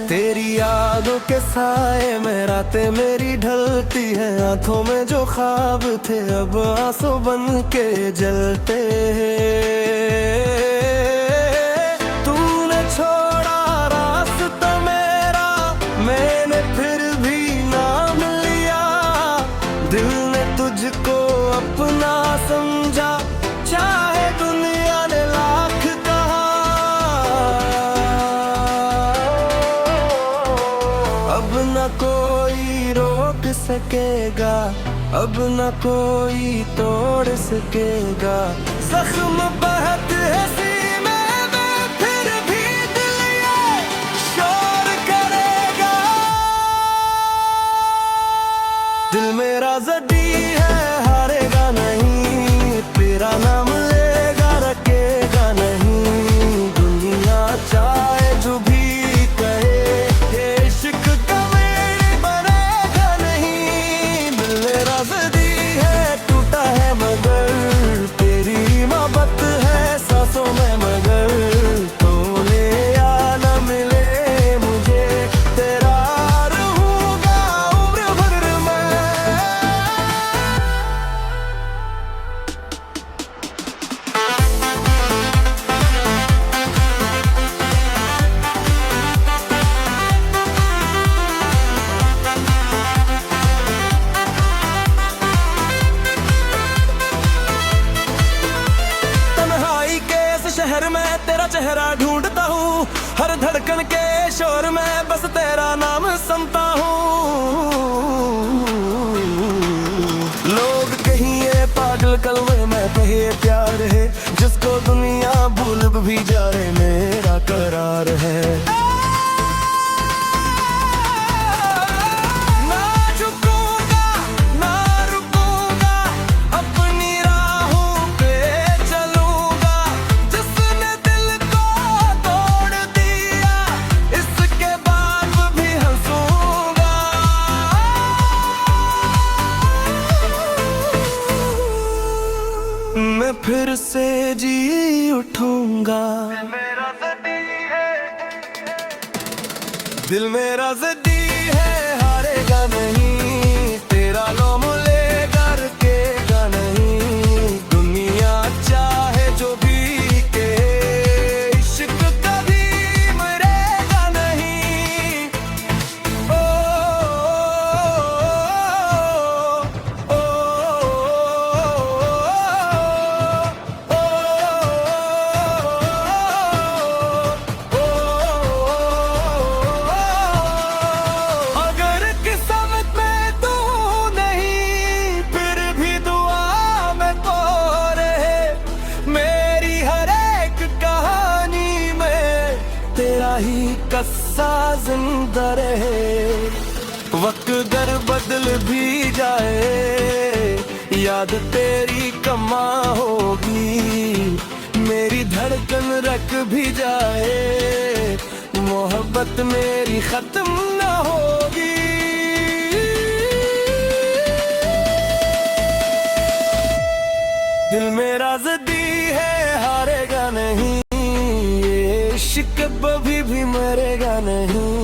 तेरी यादों के साए में रातें मेरी ढलती है। आंखों में जो ख्वाब थे अब आंसू बन के जलते हैं। तूने छोड़ा रास्ता मेरा, मैंने फिर भी नाम लिया। दिल ने तुझको अपना समझा, चाहे दुनिया ने लाख कहा। अब न कोई रोक सकेगा, अब न कोई तोड़ सकेगा। जख्म बहत है सीने में, फिर भी दिल ये शोर करेगा। दिल मेरा ज़दी है, हारेगा नहीं, तेरा नाम लेगा रखेगा नहीं। दुनिया चाहे जो भी कहे, ये इश्क का मेरे बनेगा नहीं। दिल मेरा ज़दी है, टूटा है मगर तेरी मोहब्बत है सांसों में। मगर तो ले या न मिले मुझे, तेरा रहूंगा उम्र भर मैं। तन्हाई के इस शहर में तेरा चेहरा ढूंढता हूँ, हर धड़कन के शोर में बस तेरा नाम सुनता हूँ। लोग कहीं ये पागल कलवे में कहे प्यार है, जिसको दुनिया भूल भी जाए मेरा करार है। ना झुकूंगा, ना रुकूंगा, अपनी राहों पे चलूंगा। जिसने दिल को तोड़ दिया, इसके बाद भी हंसूंगा। मैं फिर से जी उठूंगा। दिल मेरा ज़दी है, हारेगा नहीं, तेरा नाम लेगा रखेगा नहीं। दुनिया चाहे जो भी कहे, इश्क कभी मरेगा नहीं। ओ, ओ, अगर किस्मत में तू नहीं, फिर भी दुआ में तो रहे। मेरी हर एक कहानी में तेरा ही किस्सा जिंदा रहे। वक्त अगर बदल भी जाए, याद तेरी कमा होगी। मेरी धड़कन रख भी जाए, मोहब्बत मेरी खत्म ना होगी। दिल मेरा ज़दी है, हारेगा नहीं, ये इश्क कभी भी मरेगा नहीं।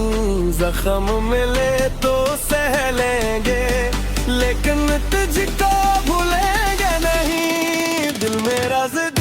जख्म मिले तो सह लेंगे, लेकिन तुझको भूलेंगे नहीं। दिल मेरा ज़दी